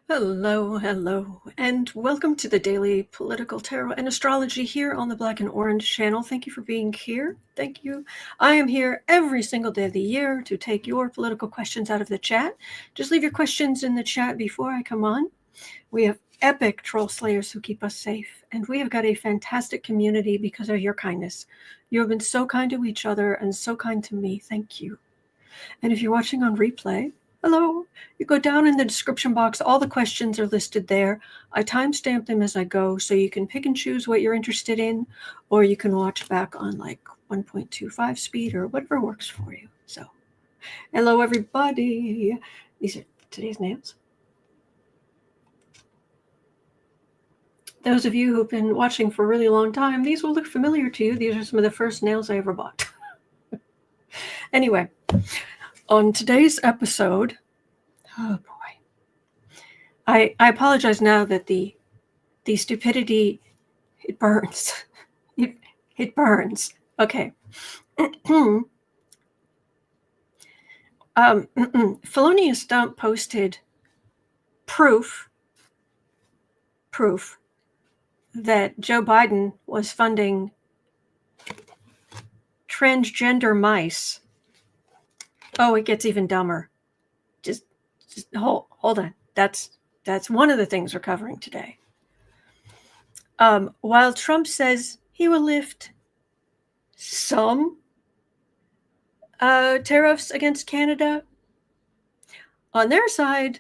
Hello, hello, and welcome to the Daily Political Tarot and Astrology here on the Black and Orange channel. Thank you for being here. Thank you. I am here every single day of the year to take your political questions out of the chat. Just leave your questions in the chat before I come on. We have epic troll slayers who keep us safe, and we have got a fantastic community because of your kindness. You have been so kind to each other and so kind to me. Thank you. And if you're watching on replay, hello, you go down in the description box. All the questions are listed there. I timestamp them as I go, so you can pick and choose what you're interested in, or you can watch back on like 1.25 speed or whatever works for you. So, hello, everybody. These are today's nails. Those of you who've been watching for a really long time, these will look familiar to you. These are some of the first nails I ever bought. Anyway, on today's episode, oh boy, I apologize now that the stupidity, it burns. It burns. Okay. Felonious Dump posted proof that Joe Biden was funding transgender mice. Oh, it gets even dumber. Just hold on. That's one of the things we're covering today. While Trump says he will lift some tariffs against Canada, on their side,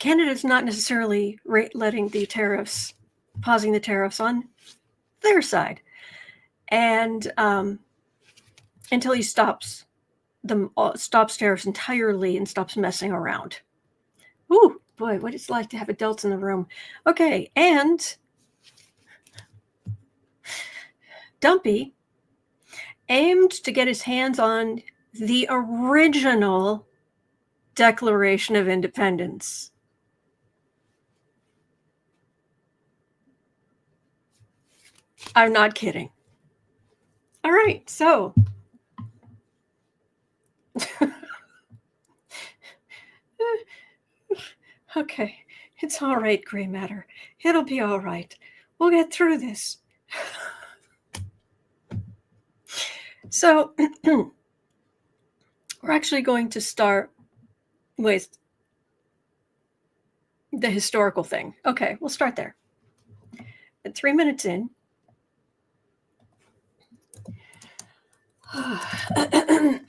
Canada's not necessarily letting the tariffs, pausing the tariffs on their side. And until he stops tariffs entirely and stops messing around. Ooh, boy, what it's like to have adults in the room. Okay, and Dumpy aimed to get his hands on the original Declaration of Independence. I'm not kidding. All right, so okay, it's all right, gray matter. It'll be all right. We'll get through this. So we're actually going to start with the historical thing. Okay, we'll start there. At 3 minutes in,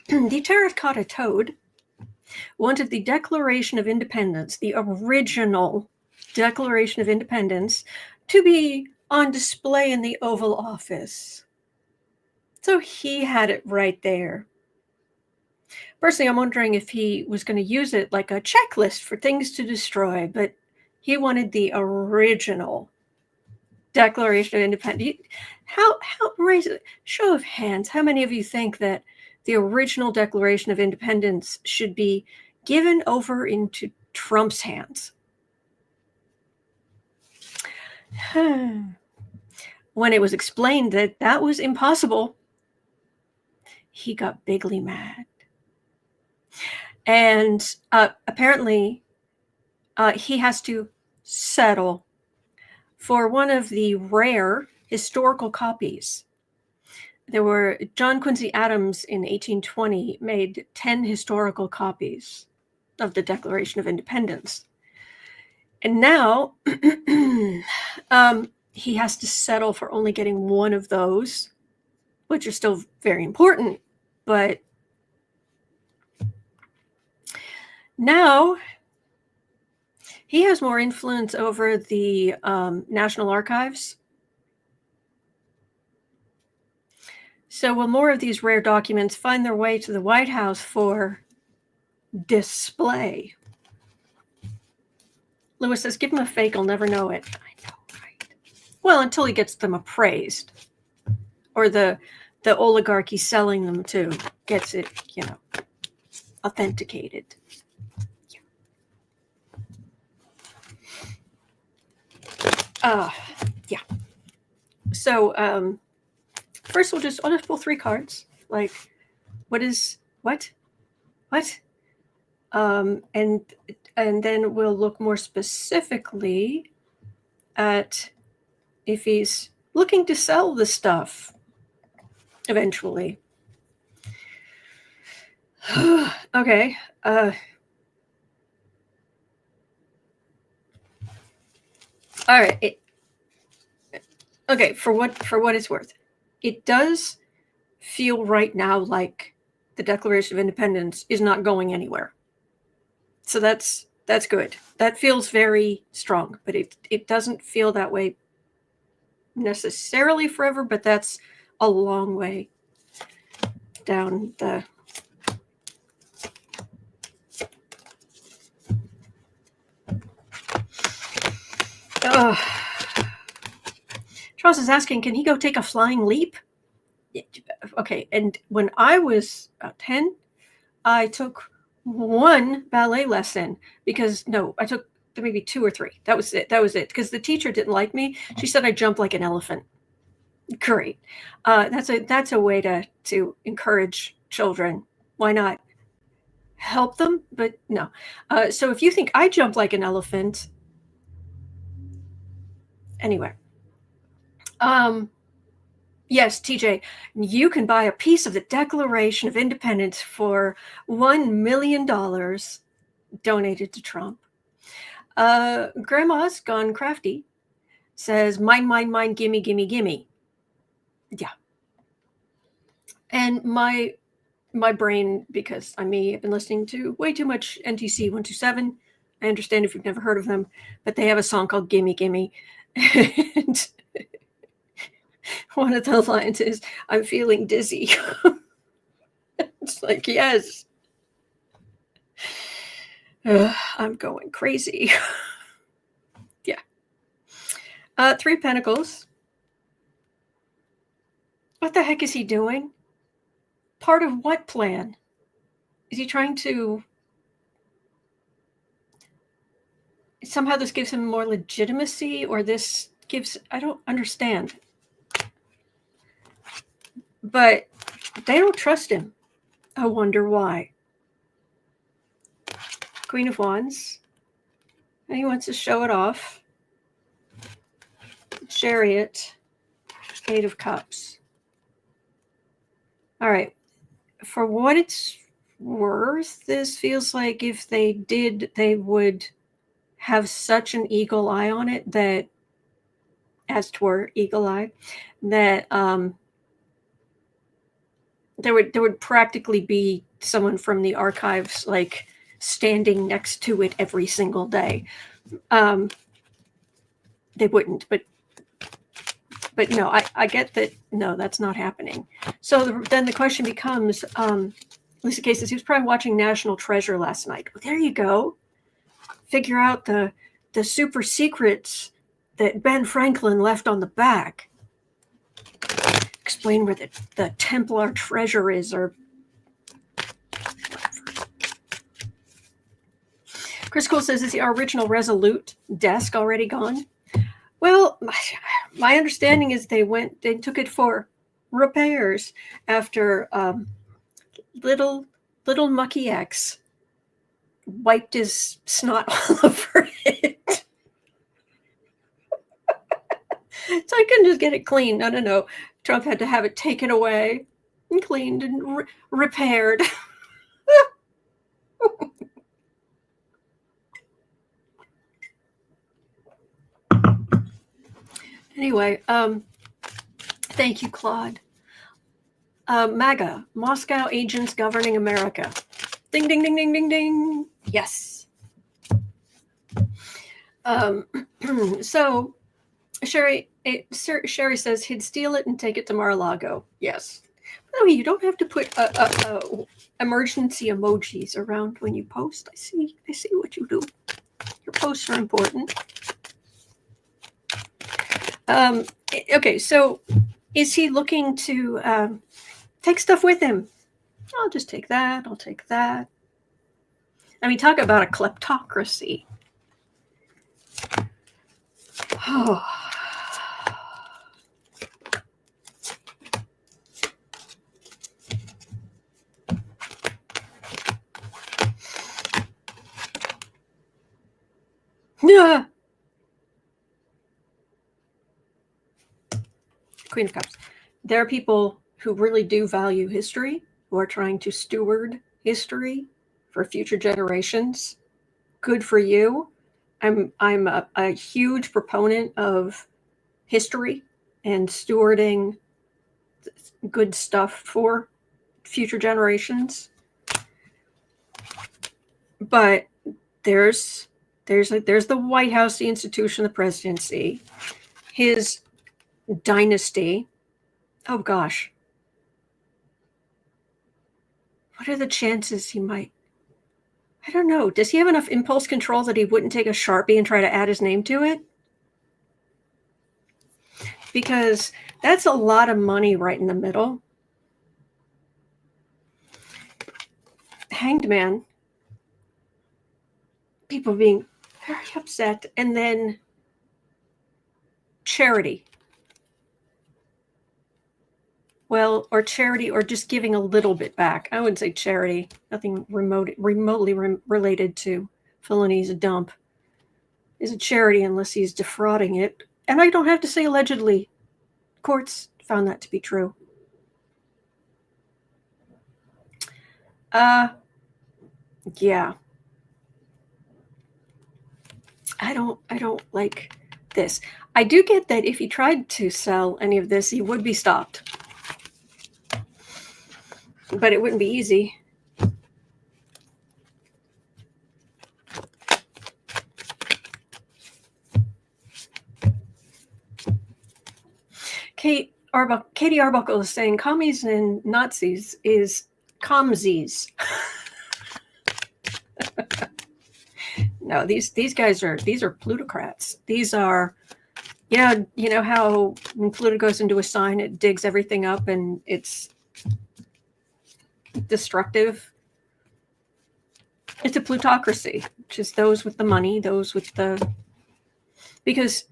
the Terracotta Toad wanted the Declaration of Independence, the original Declaration of Independence, to be on display in the Oval Office. So he had it right there. Personally, I'm wondering if he was going to use it like a checklist for things to destroy, but he wanted the original Declaration of Independence. Raise a show of hands, how many of you think that the original Declaration of Independence should be given over into Trump's hands? When it was explained that that was impossible, he got bigly mad. And apparently he has to settle for one of the rare historical copies. There were John Quincy Adams in 1820 made 10 historical copies of the Declaration of Independence. And now he has to settle for only getting one of those, which are still very important. But now he has more influence over the National Archives. So will more of these rare documents find their way to the White House for display? Lewis says, give him a fake, I'll never know it. I know, right? Well, until he gets them appraised. Or the oligarchy selling them to gets it, authenticated. Yeah. So first I'll just pull 3 cards. Like, what? And then we'll look more specifically at if he's looking to sell the stuff eventually. Okay. All right. Okay, for what it's worth, it does feel right now like the Declaration of Independence is not going anywhere. So that's good. That feels very strong, but it doesn't feel that way necessarily forever, but that's a long way down the Charles is asking, can he go take a flying leap? Okay, and when I was 10, I took one ballet lesson I took maybe 2 or 3. That was it. Because the teacher didn't like me. She said I jumped like an elephant. Great. That's a way to encourage children. Why not help them? But no. So if you think I jump like an elephant, anyway. Yes, TJ, you can buy a piece of the Declaration of Independence for $1 million donated to Trump. Grandma's Gone Crafty says, mine, gimme, gimme, gimme. Yeah. And my brain, because I'm me, I've been listening to way too much NTC 127. I understand if you've never heard of them, but they have a song called Gimme, Gimme. And one of the lines is, I'm feeling dizzy. It's like, yes. I'm going crazy. Yeah. 3 Pentacles. What the heck is he doing? Part of what plan? Is he trying to... Somehow this gives him more legitimacy, or this gives... I don't understand. But they don't trust him. I wonder why. Queen of Wands. And he wants to show it off. Chariot. 8 of Cups. All right. For what it's worth, this feels like if they did, they would have such an eagle eye on it that, as 'twere, eagle eye, that there would practically be someone from the archives like standing next to it every single day. They wouldn't, but no, I get that. No, that's not happening. So then the question becomes, Lisa Kay says he was probably watching National Treasure last night. Well, there you go. Figure out the super secrets that Ben Franklin left on the back. Explain where the Templar treasure is, or whatever. Chris Cole says, is the original Resolute desk already gone? Well, my understanding is they took it for repairs after little Mucky X wiped his snot all over it. So I couldn't just get it cleaned. No. Trump had to have it taken away and cleaned and repaired. Anyway, thank you, Claude. MAGA, Moscow agents governing America. Ding, ding, ding, ding, ding, ding. Yes. So Sherry says he'd steal it and take it to Mar-a-Lago. Yes. By the way, you don't have to put emergency emojis around when you post. I see what you do. Your posts are important. Okay, so is he looking to take stuff with him? I'll just take that. I'll take that. I mean, talk about a kleptocracy. Oh. Yeah. Queen of Cups. There are people who really do value history, who are trying to steward history for future generations. Good for you. I'm a huge proponent of history and stewarding good stuff for future generations. But there's the White House, the institution, the presidency, his dynasty. Oh gosh. What are the chances he might? I don't know. Does he have enough impulse control that he wouldn't take a Sharpie and try to add his name to it? Because that's a lot of money right in the middle. Hanged Man. People being very upset. And then charity. Well, or charity, or just giving a little bit back. I wouldn't say charity. Nothing remotely related to Filoni's dump is a charity unless he's defrauding it. And I don't have to say allegedly. Courts found that to be true. Yeah. I don't like this. I do get that if he tried to sell any of this, he would be stopped. But it wouldn't be easy. Katie Arbuckle is saying commies and Nazis is comsies. No, these guys are plutocrats. These are, yeah, you know how when Pluto goes into a sign, it digs everything up and it's destructive. It's a plutocracy, just those with the money, those with the, because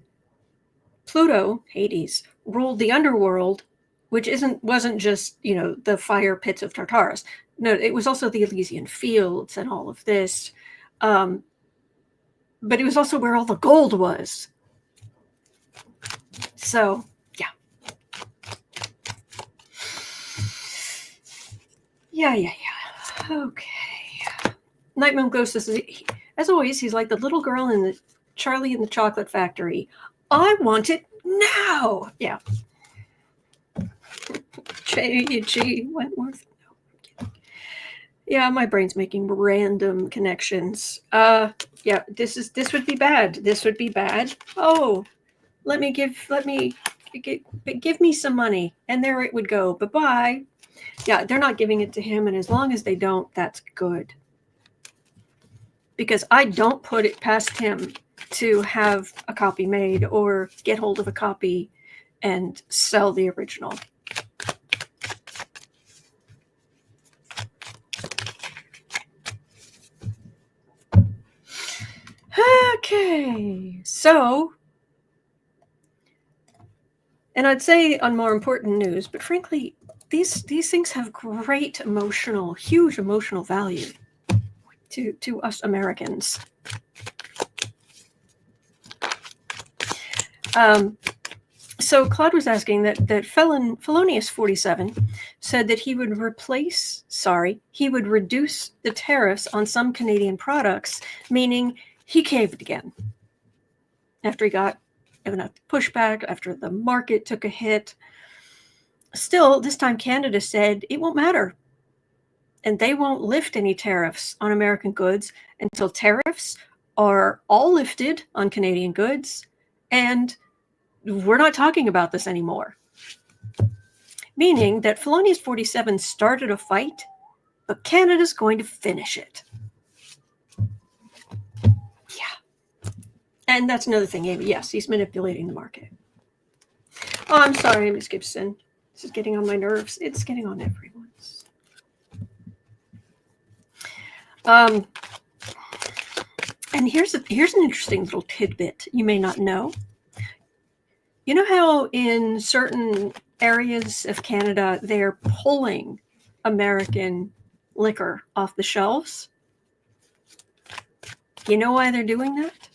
Pluto, Hades, ruled the underworld, which wasn't just, you know, the fire pits of Tartarus. No, it was also the Elysian fields and all of this. But it was also where all the gold was. So, yeah. Yeah. Okay. Nightmoon Ghost says, as always, he's like the little girl in the Charlie in the Chocolate Factory. I want it now. Yeah. J.G. Wentworth. No, yeah, my brain's making random connections. Yeah, this would be bad. This would be bad. Oh, give me some money, and there it would go. Bye-bye. Yeah, they're not giving it to him, and as long as they don't, that's good. Because I don't put it past him to have a copy made or get hold of a copy and sell the original. Okay, so, and I'd say on more important news, but frankly, these things have great huge emotional value to us Americans. So Claude was asking that Felonius 47 said that he would reduce the tariffs on some Canadian products, meaning he caved again. After he got enough pushback, after the market took a hit. Still, this time Canada said it won't matter. And they won't lift any tariffs on American goods until tariffs are all lifted on Canadian goods. And we're not talking about this anymore. Meaning that Felonius 47 started a fight, but Canada's going to finish it. Yeah. And that's another thing, Amy. Yes, he's manipulating the market. Oh, I'm sorry, Miss Gibson. This is getting on my nerves. It's getting on everyone's. And here's an interesting little tidbit you may not know. You know how in certain areas of Canada, they're pulling American liquor off the shelves? You know why they're doing that?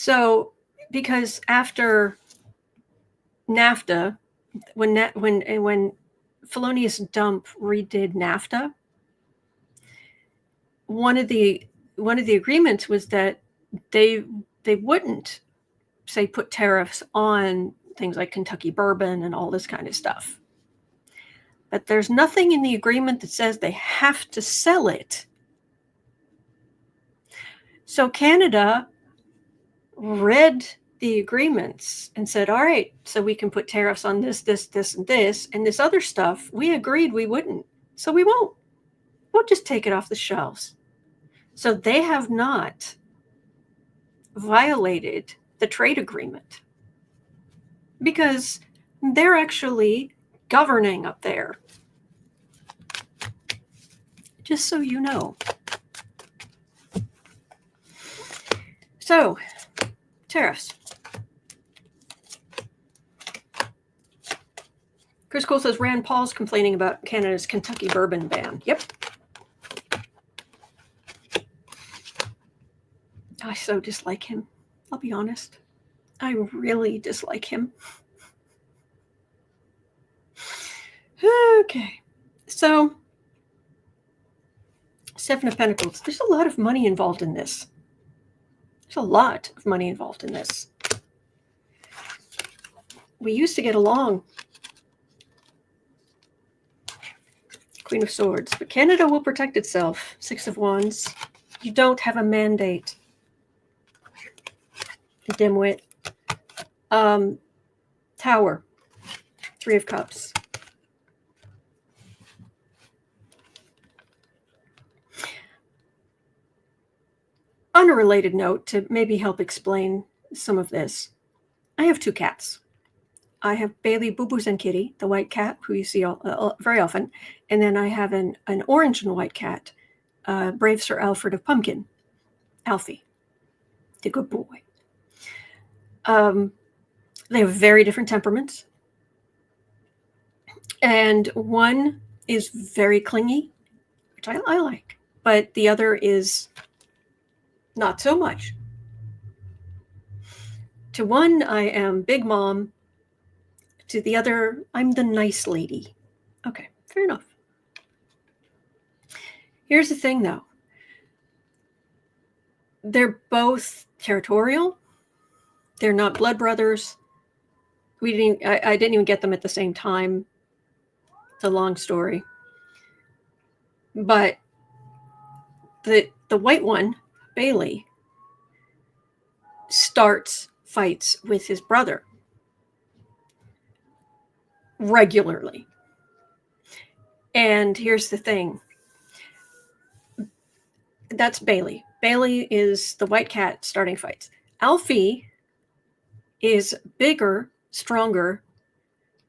So, because after NAFTA, when Felonious Dump redid NAFTA, one of the agreements was that they wouldn't, say, put tariffs on things like Kentucky bourbon and all this kind of stuff. But there's nothing in the agreement that says they have to sell it. So Canada read the agreements and said, all right, so we can put tariffs on this, this, this, and this other stuff. We agreed we wouldn't. So we won't. We'll just take it off the shelves. So they have not violated the trade agreement because they're actually governing up there. Just so you know. So, tariffs. Chris Cole says Rand Paul's complaining about Canada's Kentucky bourbon ban. Yep. I so dislike him. I'll be honest. I really dislike him. Okay. So, Seven of Pentacles. There's a lot of money involved in this. There's a lot of money involved in this. We used to get along. Queen of Swords. But Canada will protect itself. Six of Wands. You don't have a mandate. Dimwit. Tower. Three of Cups. On a related note, to maybe help explain some of this, I have two cats. I have Bailey, Boo Boos, and Kitty, the white cat, who you see very often. And then I have an orange and white cat, Brave Sir Alfred of Pumpkin, Alfie, the good boy. They have very different temperaments. And one is very clingy, which I like, but the other is not so much. To one, I am Big Mom. To the other, I'm the nice lady. Okay, fair enough. Here's the thing, though. They're both territorial. They're not blood brothers. I didn't even get them at the same time. It's a long story. But the white one, Bailey, starts fights with his brother regularly. And here's the thing. That's Bailey. Bailey is the white cat starting fights. Alfie is bigger, stronger,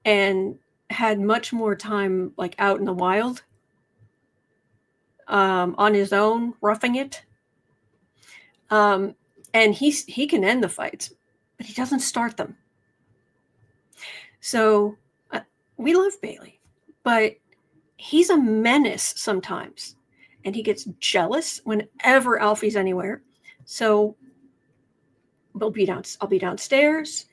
and had much more time like out in the wild, on his own, roughing it. And he can end the fights, but he doesn't start them. So we love Bailey, but he's a menace sometimes. And he gets jealous whenever Alfie's anywhere. So I'll be downstairs,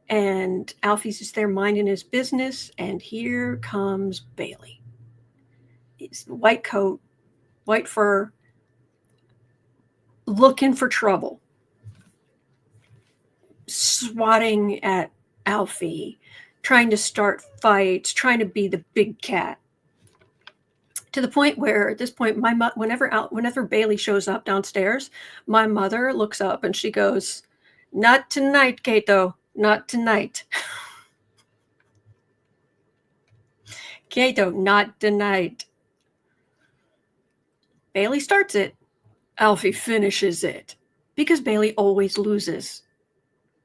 and Alfie's just there minding his business, and here comes Bailey. It's white coat, white fur, looking for trouble, swatting at Alfie, trying to start fights, trying to be the big cat. To the point where, at this point, whenever Bailey shows up downstairs, my mother looks up and she goes, "Not tonight, Kato, not tonight." Kato, not tonight. Bailey starts it. Alfie finishes it. Because Bailey always loses.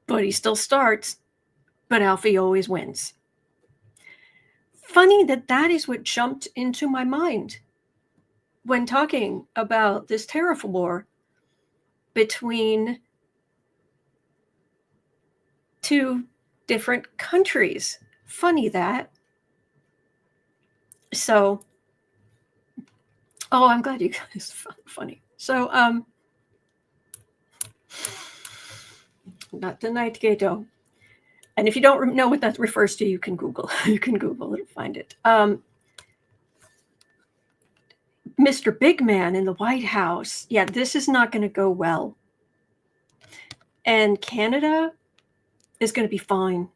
But he still starts. But Alfie always wins. Funny that is what jumped into my mind when talking about this tariff war between two different countries. Funny that. So, I'm glad you guys found it funny. So, Not tonight, Gato. And if you don't know what that refers to, you can Google. You can Google it and find it. Mr. Big Man in the White House. Yeah, this is not going to go well. And Canada is going to be fine.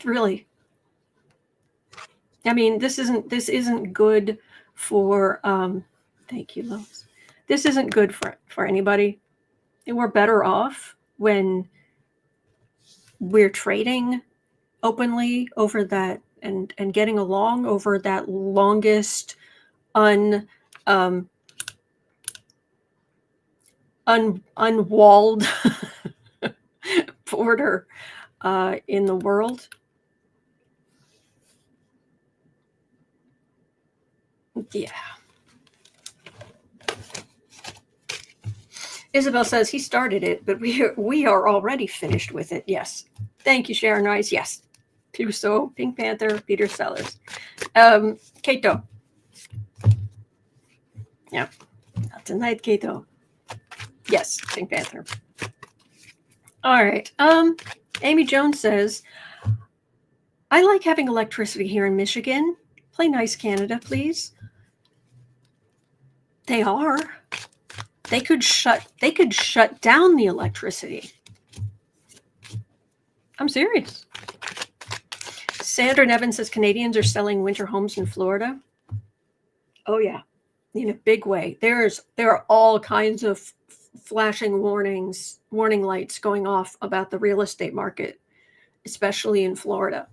Really. I mean, this isn't good for thank you, Lois. This isn't good for anybody. And we're better off when we're trading openly over that and getting along over that longest unwalled border in the world. Yeah. Isabel says he started it, but we are already finished with it. Yes. Thank you, Sharon Rice. Yes. Puso, Pink Panther, Peter Sellers. Kato. Yeah. Not tonight, Kato. Yes, Pink Panther. All right. Amy Jones says, I like having electricity here in Michigan. Play nice, Canada, please. They are. They could shut down the electricity. I'm serious. Sandra Nevin says Canadians are selling winter homes in Florida. Oh yeah, in a big way. There are all kinds of flashing warning lights going off about the real estate market, especially in Florida.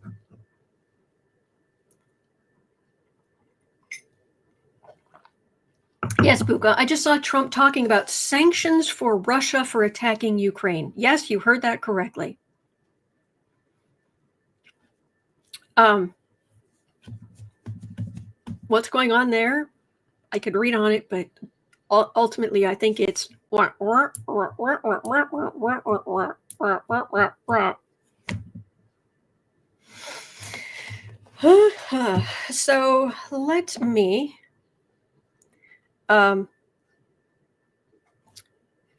Yes, Buka. I just saw Trump talking about sanctions for Russia for attacking Ukraine. Yes, you heard that correctly. What's going on there? I could read on it, but ultimately, I think it's so let me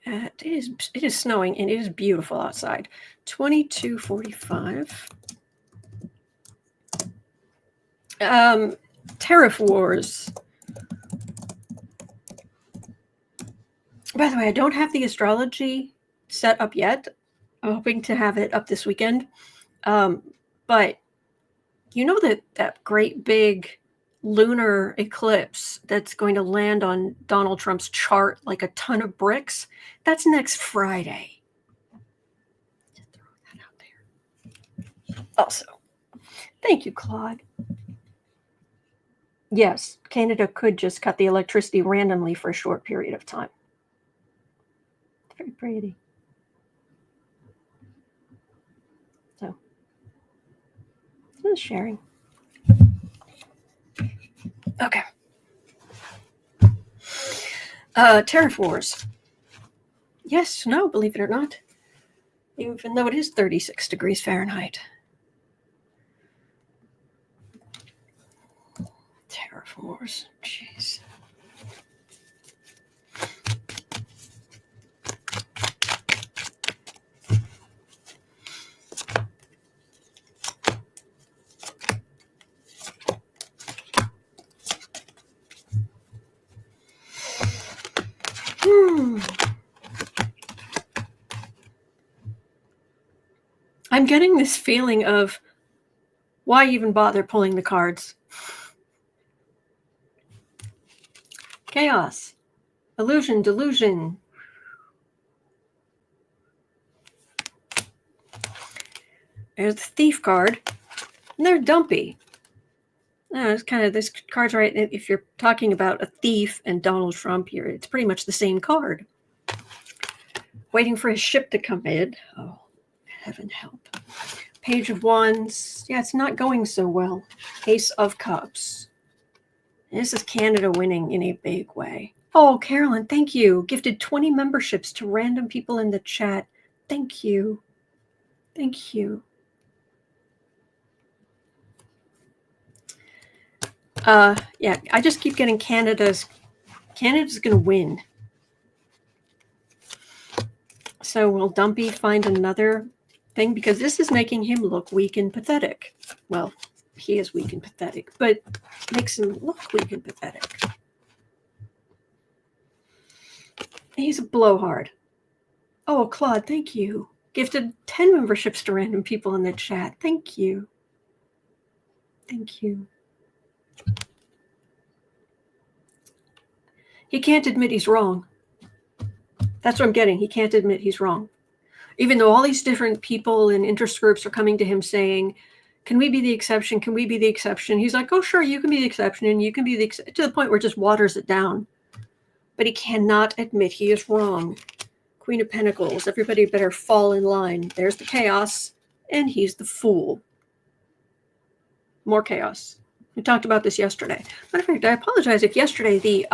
it is snowing and it is beautiful outside. 22:45. Tariff wars. By the way, I don't have the astrology set up yet. I'm hoping to have it up this weekend. But you know that great big lunar eclipse that's going to land on Donald Trump's chart like a ton of bricks? That's next Friday. Just throw that out there. Also, thank you, Claude. Yes, Canada could just cut the electricity randomly for a short period of time. Very pretty. So, this is sharing. Okay. Tariff wars. Yes, no, believe it or not. Even though it is 36 degrees Fahrenheit. Tariff wars. Jeez. I'm getting this feeling of why even bother pulling the cards? Chaos, illusion, delusion. There's the thief card, and they're dumpy. It's kind of this card's right. If you're talking about a thief and Donald Trump here, it's pretty much the same card. Waiting for his ship to come in. Oh, heaven help. Page of Wands. Yeah, it's not going so well. Ace of Cups. And this is Canada winning in a big way. Oh, Carolyn, thank you. Gifted 20 memberships to random people in the chat. Thank you. Thank you. Yeah, I just keep getting Canada's going to win. So will Dumpy find another thing? Because this is making him look weak and pathetic. Well, he is weak and pathetic, but makes him look weak and pathetic. He's a blowhard. Oh, Claude, thank you. Gifted 10 memberships to random people in the chat. Thank you. Thank you. He can't admit he's wrong. That's what I'm getting. He can't admit he's wrong. Even though all these different people and interest groups are coming to him saying, can we be the exception? Can we be the exception? He's like, oh, sure, you can be the exception, and you can be the exception, to the point where it just waters it down. But he cannot admit he is wrong. Queen of Pentacles, everybody better fall in line. There's the chaos, and he's the fool. More chaos. We talked about this yesterday. Matter of fact, I apologize if yesterday the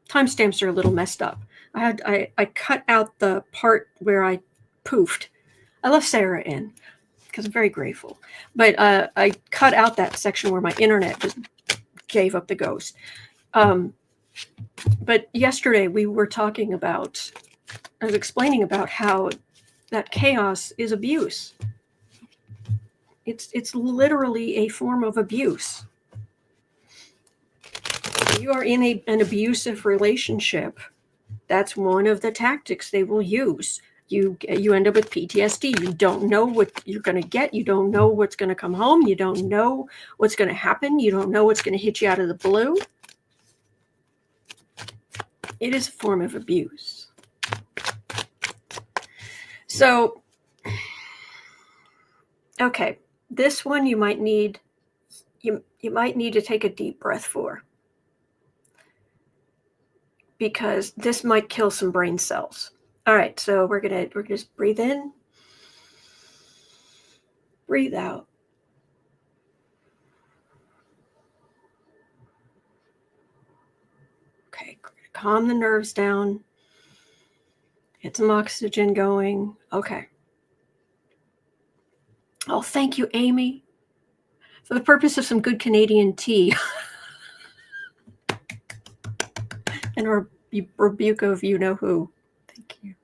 timestamps are a little messed up. I cut out the part where I poofed. I left Sarah in because I'm very grateful. But I cut out that section where my internet just gave up the ghost. But yesterday we were talking about, I was explaining about how that chaos is abuse. It's literally a form of abuse. If you are in an abusive relationship, that's one of the tactics they will use. You end up with PTSD. You don't know what you're going to get. You don't know what's going to come home. You don't know what's going to happen. You don't know what's going to hit you out of the blue. It is a form of abuse. So, okay, this one you might need to take a deep breath for, because this might kill some brain cells. All right, so we're gonna just breathe in, breathe out. Okay, calm the nerves down. Get some oxygen going. Okay. Oh, thank you, Amy, for the purpose of some good Canadian tea. And a rebuke of you-know-who. Thank you.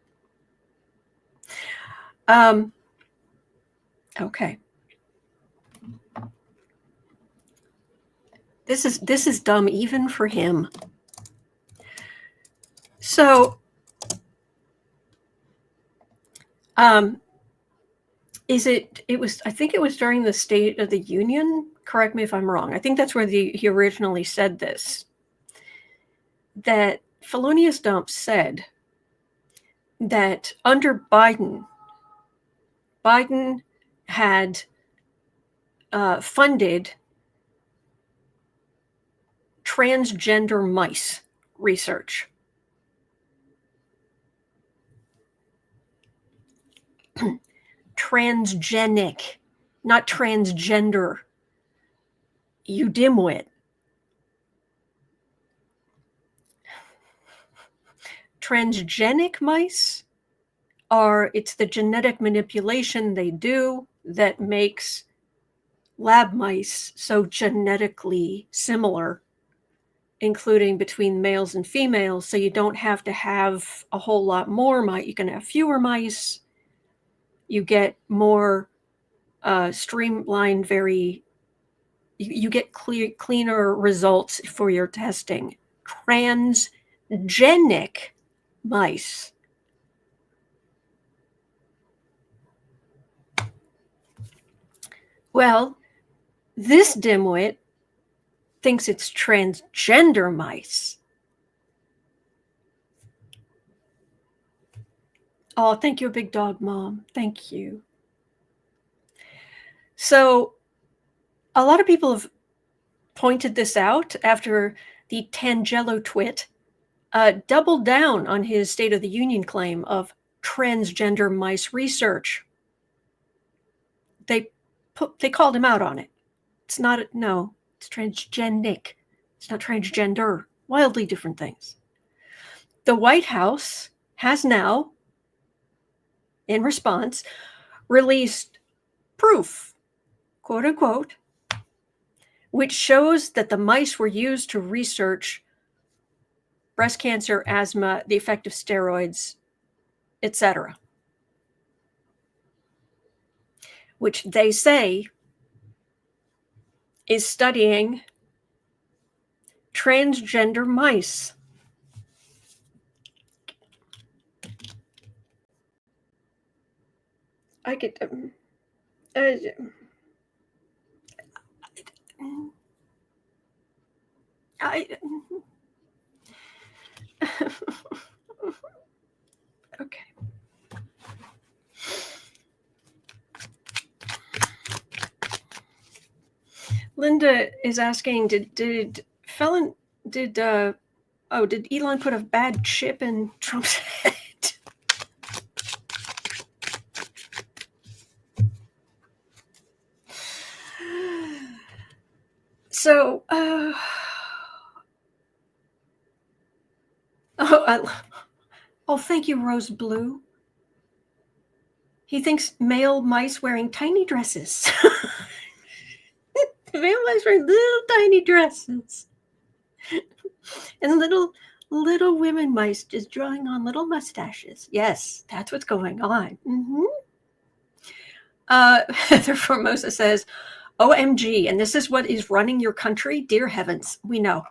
Okay. This is dumb even for him. So, I think it was during the State of the Union. Correct me if I'm wrong. I think that's where he originally said this. That Felonious Dump said that under Biden had funded transgender mice research. TransGENIC, not transgender. You dimwit. Transgenic mice it's the genetic manipulation they do that makes lab mice so genetically similar, including between males and females, so you don't have to have a whole lot more mice. You can have fewer mice. You get more streamlined, you get cleaner results for your testing. Transgenic mice. Well, this dimwit thinks it's transgender mice. Oh, thank you, Big Dog Mom. Thank you. So a lot of people have pointed this out after the Tangelo Twit doubled down on his State of the Union claim of transgender mice research. They called him out on it. It's transgenic. It's not transgender. Wildly different things. The White House has now, in response, released proof, quote unquote, which shows that the mice were used to research breast cancer, asthma, the effect of steroids, etc. which they say is studying transgender mice. I get okay. Linda is asking, did Elon put a bad chip in Trump's head? So, thank you, Rose Blue. He thinks male mice wearing tiny dresses. Male mice wearing little tiny dresses. And little women mice just drawing on little mustaches. Yes, that's what's going on. Heather Formosa says, OMG, and this is what is running your country? Dear heavens, we know.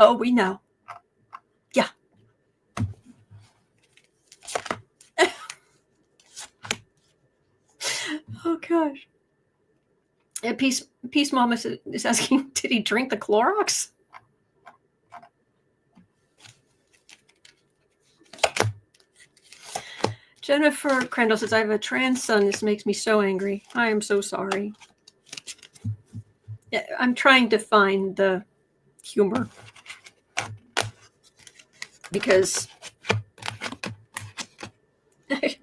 Oh, we know. Yeah. Oh, gosh. And Peace Mama is asking, did he drink the Clorox? Jennifer Crandall says, I have a trans son. This makes me so angry. I am so sorry. Yeah, I'm trying to find the humor. Because this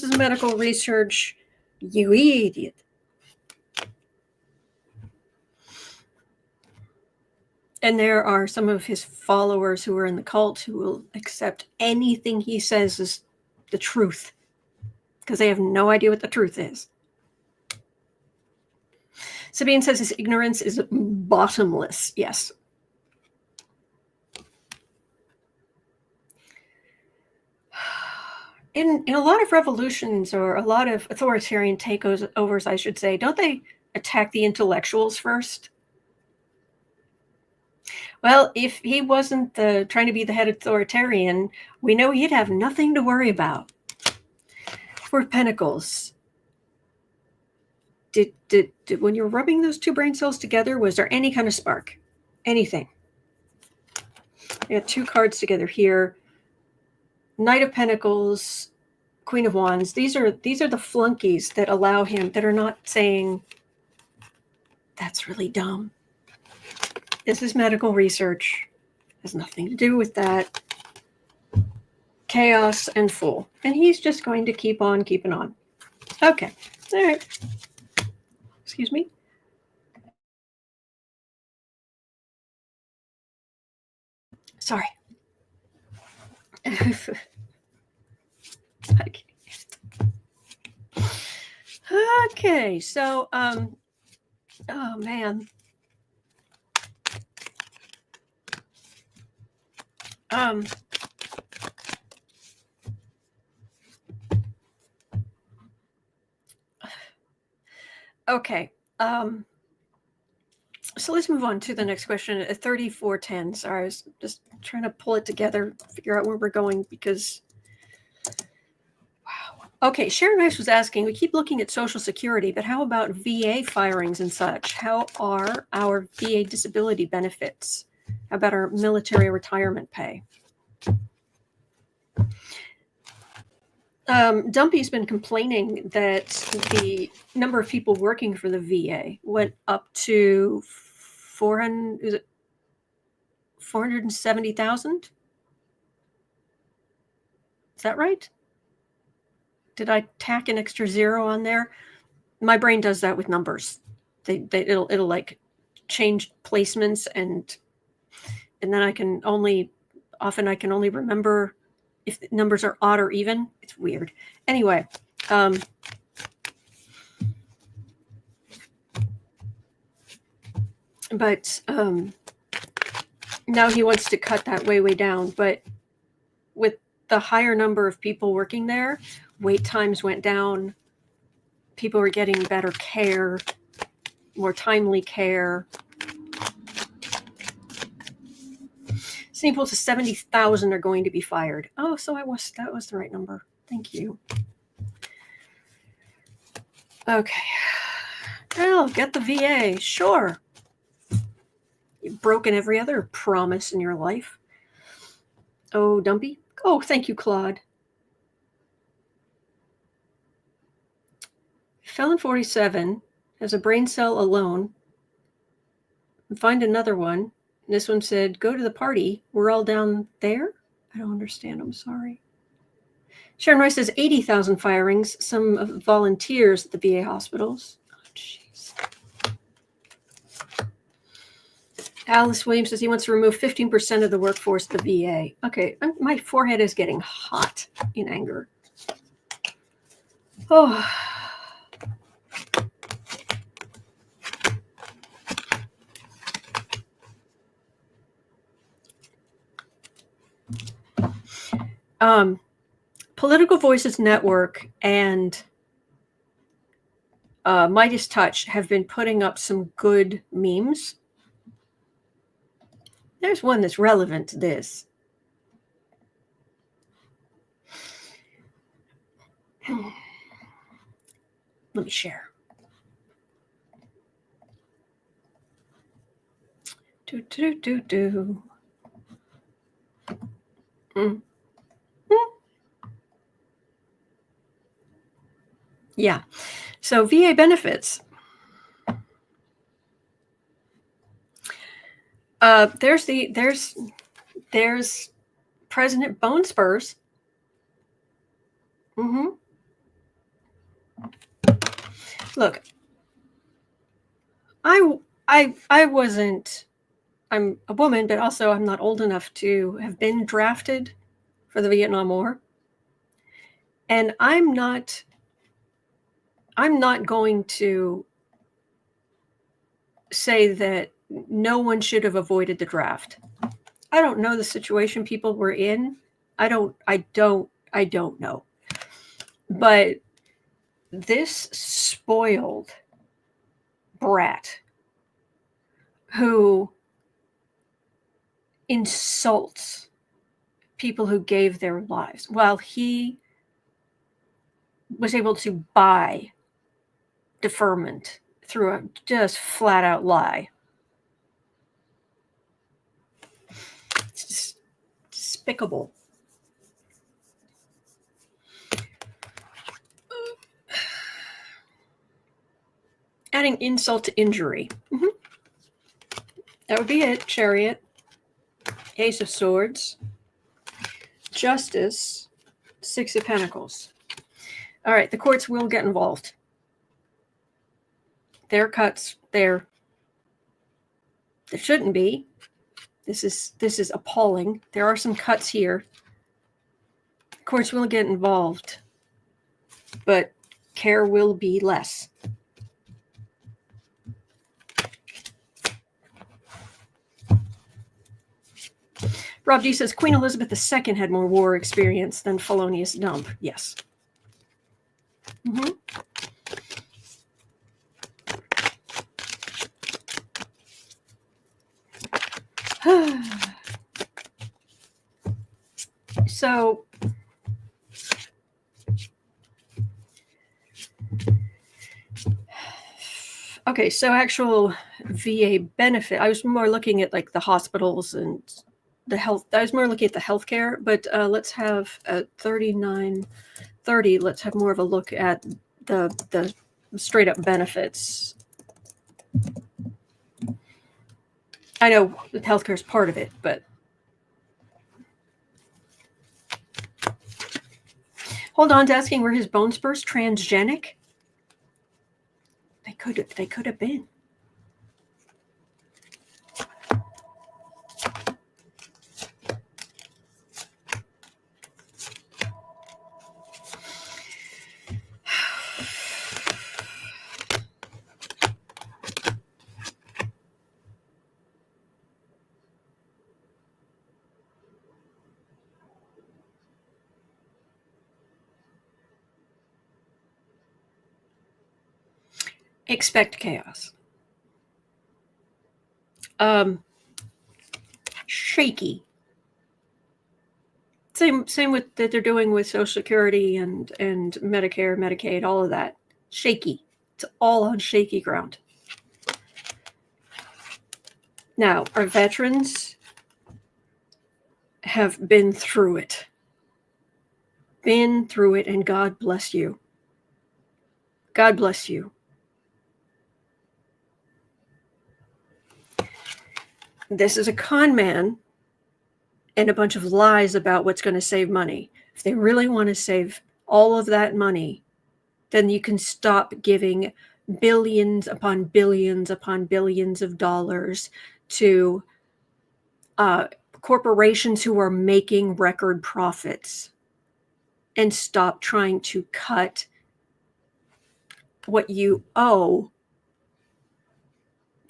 is medical research, you idiot. And there are some of his followers who are in the cult who will accept anything he says as the truth because they have no idea what the truth is. Sabine says his ignorance is bottomless. Yes. In a lot of revolutions or a lot of authoritarian takeovers, I should say, don't they attack the intellectuals first? Well, if he wasn't trying to be the head authoritarian, we know he'd have nothing to worry about. Four of Pentacles. Did when you're rubbing those two brain cells together, was there any kind of spark? Anything? I got two cards together here. Knight of Pentacles, Queen of Wands. These are the flunkies that allow him, that are not saying, that's really dumb. This is medical research. Has nothing to do with that. Chaos and Fool. And he's just going to keep on keeping on. Okay. All right. Excuse me. Sorry. Okay. So, oh man. Okay. So let's move on to the next question at 3410. Sorry, I was just trying to pull it together, figure out where we're going because, wow. Okay, Sharon Rice was asking, we keep looking at Social Security, but how about VA firings and such? How are our VA disability benefits? How about our military retirement pay? Dumpy's been complaining that the number of people working for the VA went up to 470,000? Is that right? Did I tack an extra zero on there? My brain does that with numbers. It'll like change placements and then I can only remember if the numbers are odd or even. It's weird. Anyway, but now he wants to cut that way down. But with the higher number of people working there, wait times went down. People were getting better care, more timely care. Same pool to 70,000 are going to be fired. Oh, so that was the right number. Thank you. Okay. Well, get the VA. Sure. You've broken every other promise in your life. Oh, Dumpy. Oh, thank you, Claude. Felon 47 has a brain cell alone. Find another one. This one said, go to the party. We're all down there? I don't understand. I'm sorry. Sharon Rice says 80,000 firings. Some volunteers at the VA hospitals. Oh, jeez. Alice Williams says he wants to remove 15% of the workforce of the VA. Okay, my forehead is getting hot in anger. Oh. Political Voices Network and Midas Touch have been putting up some good memes. There's one that's relevant to this. Let me share. Yeah. So VA benefits. There's President Bone Spurs. Look, I wasn't. I'm a woman, but also I'm not old enough to have been drafted for the Vietnam War, and I'm not going to say that no one should have avoided the draft. I don't know the situation people were in. I don't know. But this spoiled brat who insults people who gave their lives while he was able to buy deferment through a just flat out lie. It's just despicable. Adding insult to injury. That would be it. Chariot. Ace of Swords. Justice. Six of Pentacles. All right, the courts will get involved. There are cuts there. There shouldn't be. This is appalling. There are some cuts here. Courts will get involved, but care will be less. Rob D says Queen Elizabeth II had more war experience than felonious dump. Yes. So, okay, so actual VA benefit. I was more looking at like the hospitals and the health. I was more looking at the healthcare, but let's have at 3930. Let's have more of a look at the straight up benefits. I know the healthcare is part of it, but hold on to asking where his bone spurs transgenic. They could have been. expect chaos. Shaky. Same with that they're doing with Social Security and Medicare, Medicaid, all of that. Shaky. It's all on shaky ground. Now, our veterans have been through it. Been through it, and God bless you. God bless you. This is a con man and a bunch of lies about what's going to save money. If they really want to save all of that money, then you can stop giving billions upon billions upon billions of dollars to corporations who are making record profits, and stop trying to cut what you owe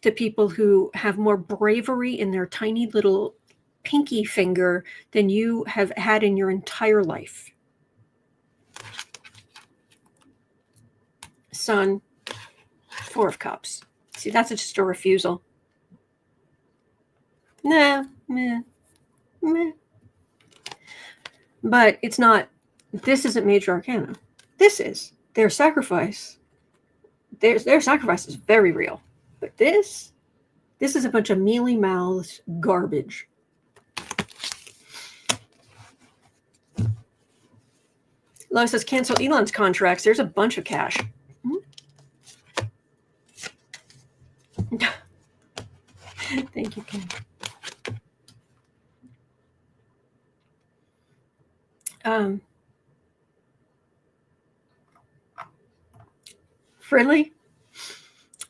to people who have more bravery in their tiny little pinky finger than you have had in your entire life. Son, 4 of Cups. See, that's just a refusal. Nah, meh, meh. But it's not, this isn't Major Arcana. This is their sacrifice. Their sacrifice is very real. But this is a bunch of mealy-mouthed garbage. Lois says, cancel Elon's contracts. There's a bunch of cash. Thank you, Ken. Friendly?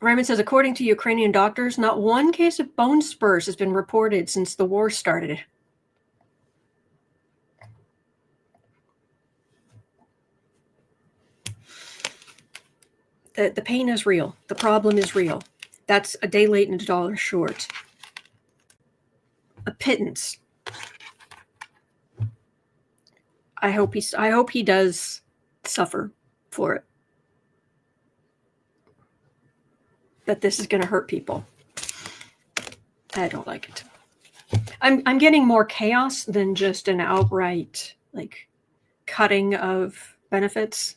Raymond says, according to Ukrainian doctors, not one case of bone spurs has been reported since the war started. The pain is real. The problem is real. That's a day late and a dollar short. A pittance. I hope he does suffer for it. That this is going to hurt people. I don't like it. I'm getting more chaos than just an outright like cutting of benefits.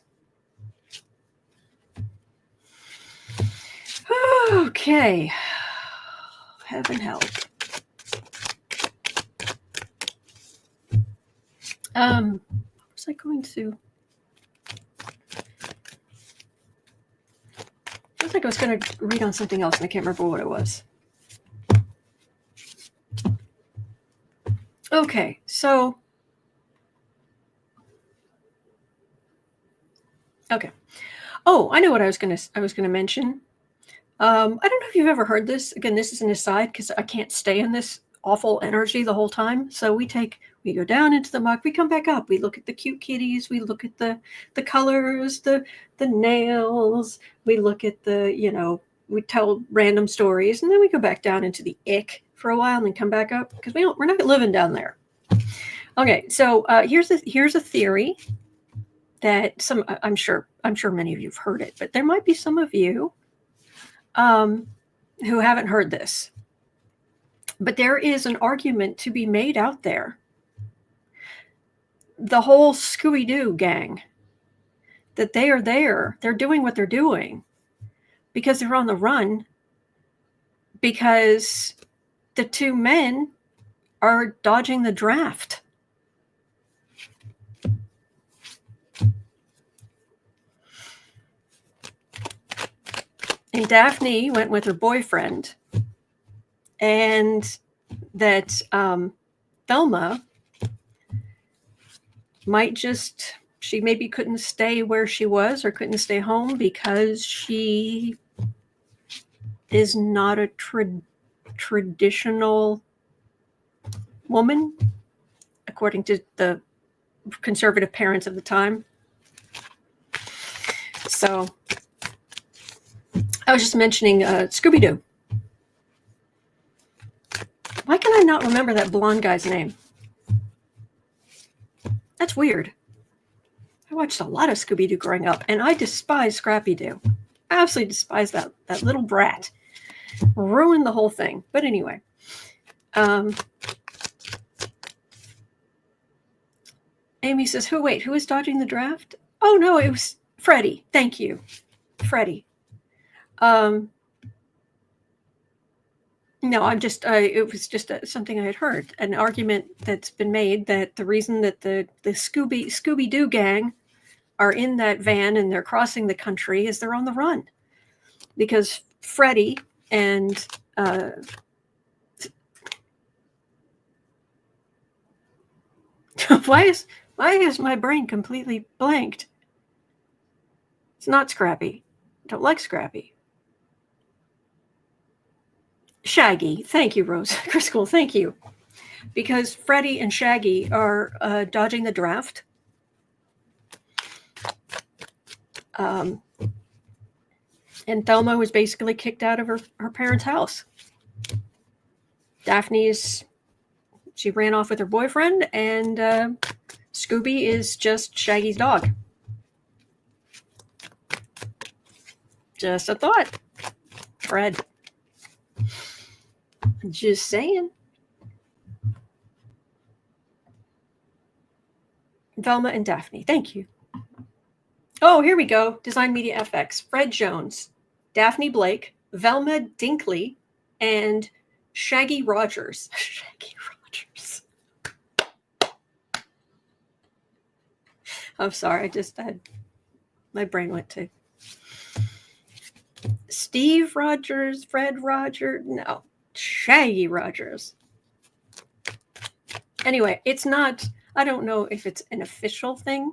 Okay. Heaven help. What was I going to? I was like I was going to read on something else, and I can't remember what it was. Okay, so okay. Oh, I know what I was going to mention. I don't know if you've ever heard this. Again, this is an aside because I can't stay in this awful energy the whole time. So we go down into the muck, we come back up, we look at the cute kitties, we look at the colors, the nails, we look at we tell random stories, and then we go back down into the ick for a while and then come back up because we're not living down there. Okay, so here's a theory that I'm sure many of you have heard it, but there might be some of you who haven't heard this. But there is an argument to be made out there. The whole Scooby-Doo gang, that they are there, they're doing what they're doing because they're on the run, because the 2 men are dodging the draft. And Daphne went with her boyfriend, and that Thelma she maybe couldn't stay where she was or couldn't stay home because she is not a traditional woman, according to the conservative parents of the time. So I was just mentioning Scooby-Doo. Why can I not remember that blonde guy's name? That's weird. I watched a lot of Scooby-Doo growing up, and I despise Scrappy-Doo. Absolutely despise that little brat. Ruined the whole thing. But anyway. Amy says, who is dodging the draft? Oh, no, it was Freddie. Thank you. Freddie. No, I'm just, it was just something I had heard, an argument that's been made that the reason that the Scooby-Doo gang are in that van and they're crossing the country is they're on the run. Because Freddie and why is my brain completely blanked? It's not Scrappy. I don't like Scrappy. Shaggy. Thank you, Rose. Chris Cool, thank you. Because Freddie and Shaggy are dodging the draft. And Thelma was basically kicked out of her parents' house. She ran off with her boyfriend, and Scooby is just Shaggy's dog. Just a thought. Fred. Just saying. Velma and Daphne. Thank you. Oh, here we go. Design Media FX. Fred Jones, Daphne Blake, Velma Dinkley, and Shaggy Rogers. Shaggy Rogers. I'm sorry. My brain went to Steve Rogers, Fred Rogers. No, Shaggy Rogers. Anyway, it's not, I don't know if it's an official thing.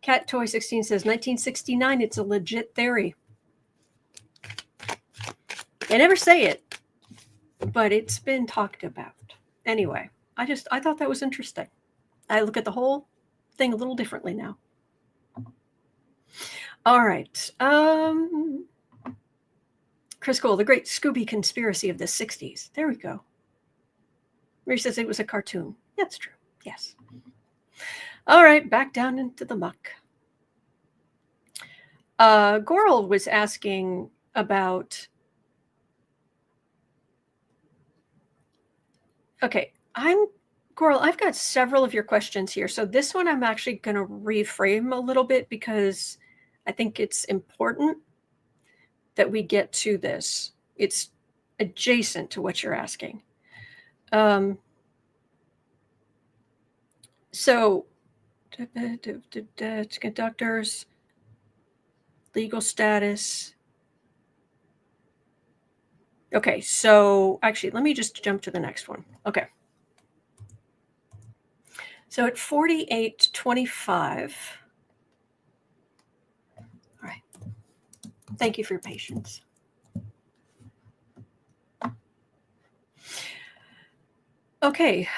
Cat Toy 16 says 1969, it's a legit theory. They never say it, but it's been talked about. Anyway, I thought that was interesting. I look at the whole thing a little differently now. All right. Chris Cole, the great Scooby conspiracy of the 60s. There we go. Mary says it was a cartoon. That's true. Yes. All right, back down into the muck. Gørill was asking about... Okay, Gørill, I've got several of your questions here. So this one I'm actually going to reframe a little bit because I think it's important that we get to this. It's adjacent to what you're asking. So, conductors, legal status. Okay, so actually, let me just jump to the next one. Okay. So at 48:25. All right. Thank you for your patience. Okay.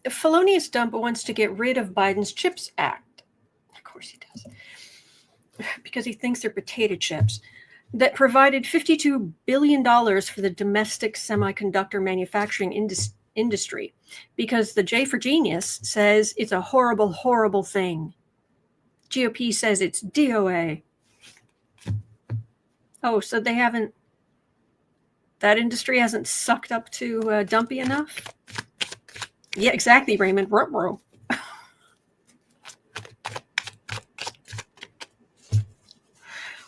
Felonious Dump wants to get rid of Biden's CHIPS Act. Of course he does. Because he thinks they're potato chips. That provided $52 billion for the domestic semiconductor manufacturing industry. Because the J for Genius says it's a horrible, horrible thing. GOP says it's DOA. Oh, so they haven't... That industry hasn't sucked up to Dumpy enough? Yeah, exactly, Raymond. Ruh-roh.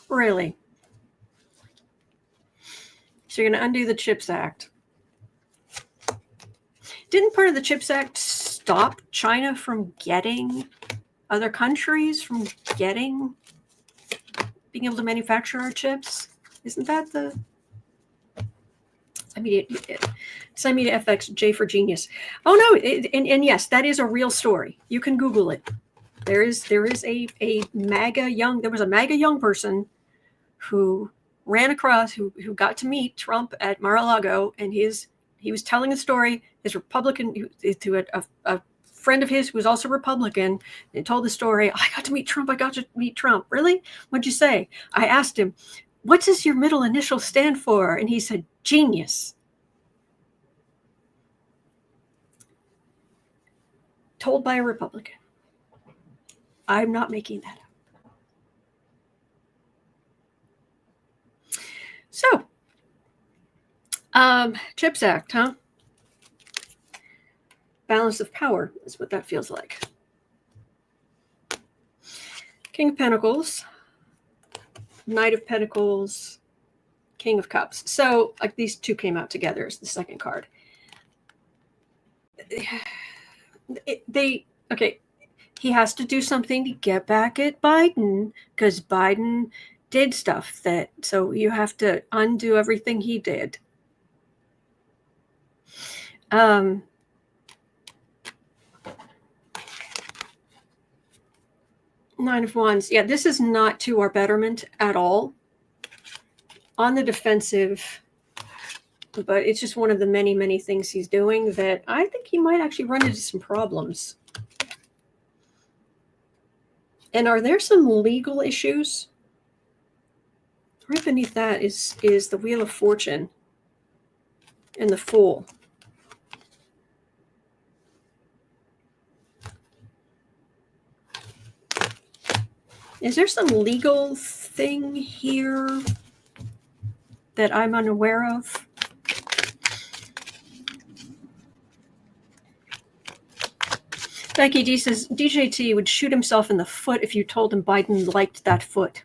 Really? So you're going to undo the CHIPS Act. Didn't part of the CHIPS Act stop China from getting other countries from being able to manufacture our chips? Isn't that the... Send me to FX J for Genius. Oh no, and yes, that is a real story. You can Google it. There is a MAGA young. There was a MAGA young person who ran across who got to meet Trump at Mar-a-Lago, and he was telling a story. His Republican to a friend of his who was also Republican, and told the story. I got to meet Trump. I got to meet Trump. Really? What'd you say? I asked him, what does your middle initial stand for? And he said, genius. Told by a Republican. I'm not making that up. CHIPS Act, huh? Balance of power is what that feels like. King of Pentacles, Knight of Pentacles, King of Cups. So like these two came out together as the second card. Okay, he has to do something to get back at Biden because Biden did stuff that, so you have to undo everything he did. Nine of Wands. Yeah, this is not to our betterment at all. On the defensive, but it's just one of the many, many things he's doing that I think he might actually run into some problems. And are there some legal issues? Right beneath that is the Wheel of Fortune and the Fool. Is there some legal thing here that I'm unaware of? Becky D says, DJT would shoot himself in the foot if you told him Biden liked that foot.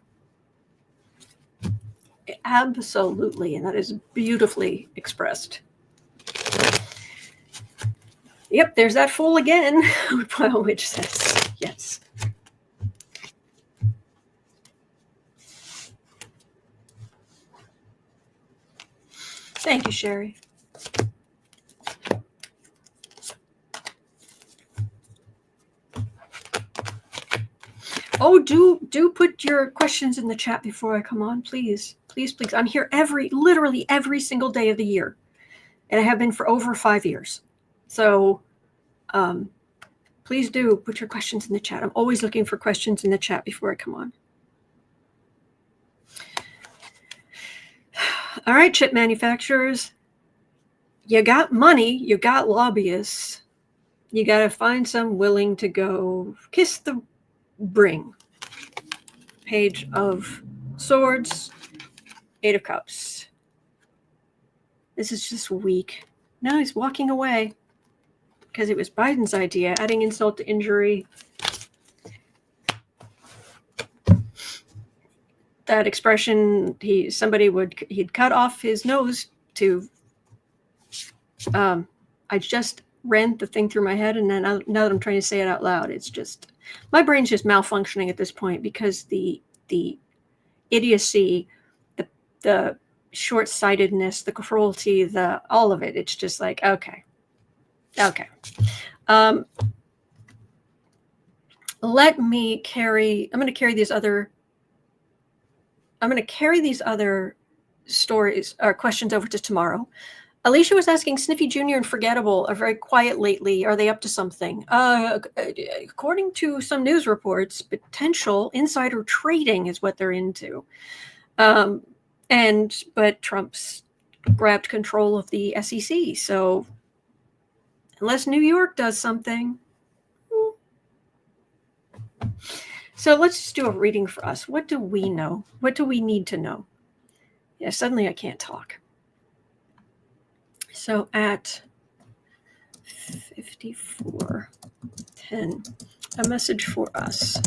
Absolutely, and that is beautifully expressed. Yep, there's that Fool again, which says, yes. Thank you, Sherry. Oh, do put your questions in the chat before I come on, please. Please, please. I'm here literally every single day of the year. And I have been for over 5 years. So please do put your questions in the chat. I'm always looking for questions in the chat before I come on. All right, chip manufacturers. You got money. You got lobbyists. You got to find some willing to go kiss the ring. Page of Swords, Eight of Cups. This is just weak. No, he's walking away because it was Biden's idea, adding insult to injury. That expression, he'd cut off his nose to, I just ran the thing through my head, and then now that I'm trying to say it out loud, it's just, my brain's just malfunctioning at this point because the idiocy, the short-sightedness, the cruelty, all of it, it's just like, okay. Let me carry, I'm going to carry these other stories or questions over to tomorrow. Alicia was asking, Sniffy Jr. and Forgettable are very quiet lately. Are they up to something? According to some news reports, potential insider trading is what they're into. But Trump's grabbed control of the SEC. So unless New York does something. So let's just do a reading for us. What do we know? What do we need to know? Yeah, suddenly I can't talk. So at 54:10, a message for us.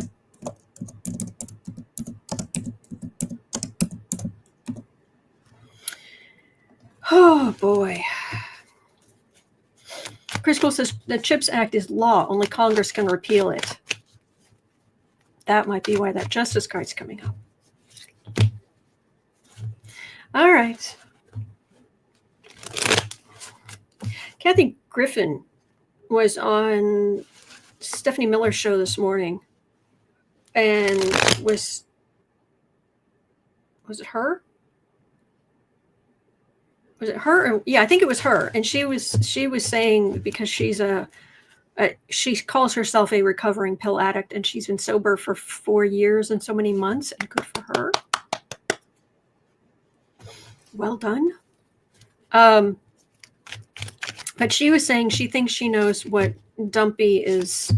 Oh boy. Chris Cole says the CHIPS Act is law. Only Congress can repeal it. That might be why that justice card's coming up. All right. Kathy Griffin was on Stephanie Miller's show this morning, and was it her? Was it her? Yeah, I think it was her. And she was saying, because she calls herself a recovering pill addict, and she's been sober for 4 years and so many months, and good for her. Well done. But she was saying she thinks she knows what Dumpy is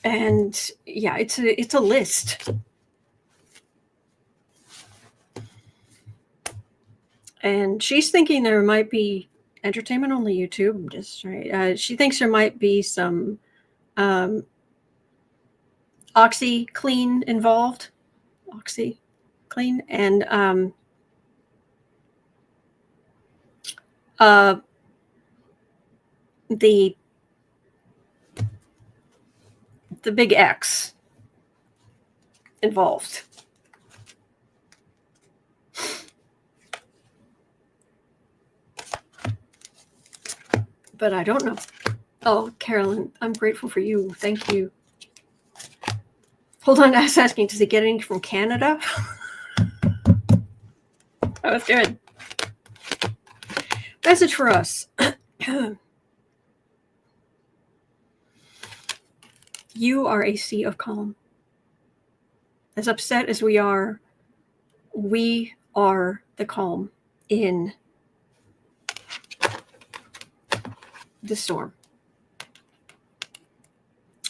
And yeah, it's a list. And she's thinking there might be entertainment only YouTube. Just right. She thinks there might be some OxyClean involved. OxyClean and the big X involved. But I don't know. Oh, Carolyn, I'm grateful for you. Thank you. Hold on, I was asking, does he get any from Canada? That was good. Message for us. You are a sea of calm. As upset as we are the calm in the storm.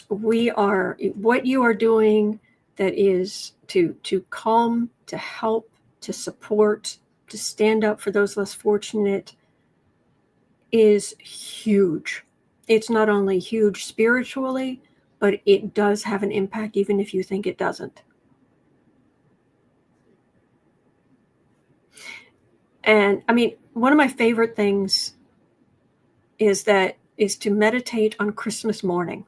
We are, what you are doing that is to calm, to help, to support, to stand up for those less fortunate is huge. It's not only huge spiritually, but it does have an impact even if you think it doesn't. And I mean, one of my favorite things is to meditate on Christmas morning.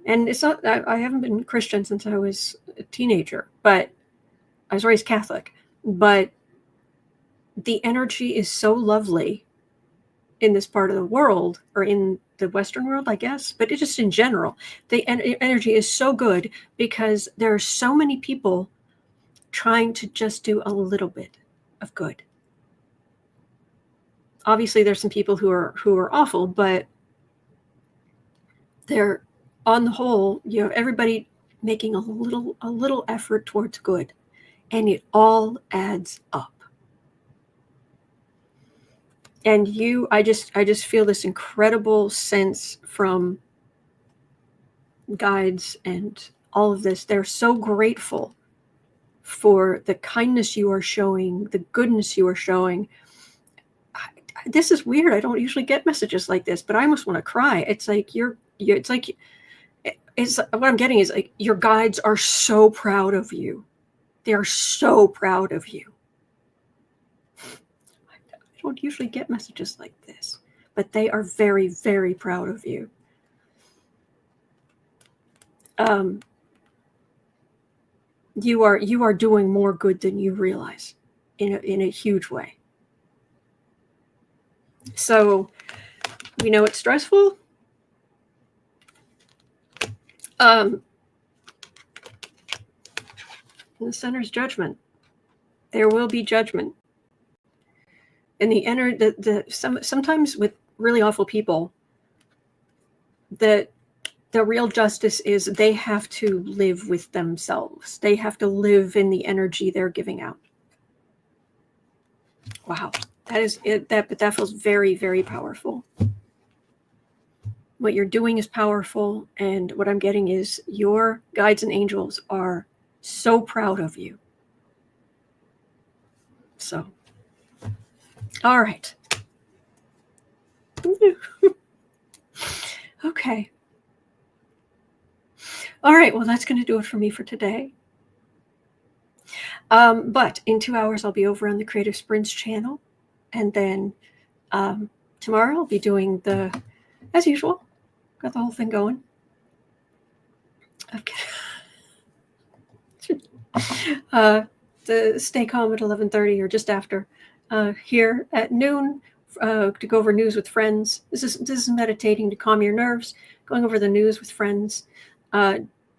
And it's not, I haven't been Christian since I was a teenager, but I was raised Catholic. But the energy is so lovely in this part of the world, or in the Western world, I guess, but it's just in general. The energy is so good because there are so many people trying to just do a little bit of good. Obviously, there's some people who are awful, but they're, on the whole, you have everybody making a little effort towards good, and it all adds up. And I just feel this incredible sense from guides and all of this. They're so grateful for the kindness you are showing, the goodness you are showing. This is weird. I don't usually get messages like this, but I almost want to cry. It's like it's what I'm getting is like, your guides are so proud of you. They are so proud of you. I don't usually get messages like this, but they are very, very proud of you. You are doing more good than you realize in a huge way. So we know it's stressful. In the center's judgment. There will be judgment. And sometimes with really awful people, the real justice is they have to live with themselves. They have to live in the energy they're giving out. Wow. That is it. But that feels very, very powerful. What you're doing is powerful. And what I'm getting is your guides and angels are so proud of you. So, all right. Okay. All right. Well, that's going to do it for me for today. But in 2 hours, I'll be over on the Creative Sprints channel. And then tomorrow I'll be doing as usual, got the whole thing going. Okay. The Stay Calm at 11:30 or just after, here at noon, to go over news with friends. This is meditating to calm your nerves, going over the news with friends,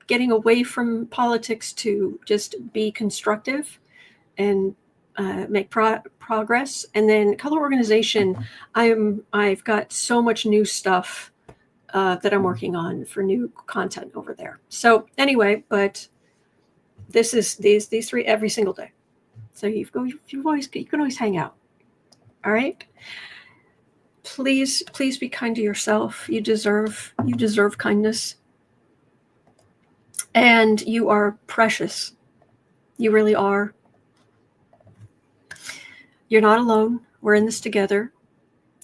getting away from politics to just be constructive and make progress. And then color organization, I've got so much new stuff that I'm working on for new content over there. So anyway, but this is these three every single day. So you can always hang out. All right. Please be kind to yourself. You deserve kindness. And you are precious. You really are. You're not alone. We're in this together.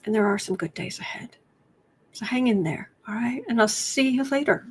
And there are some good days ahead. So hang in there, all right? And I'll see you later.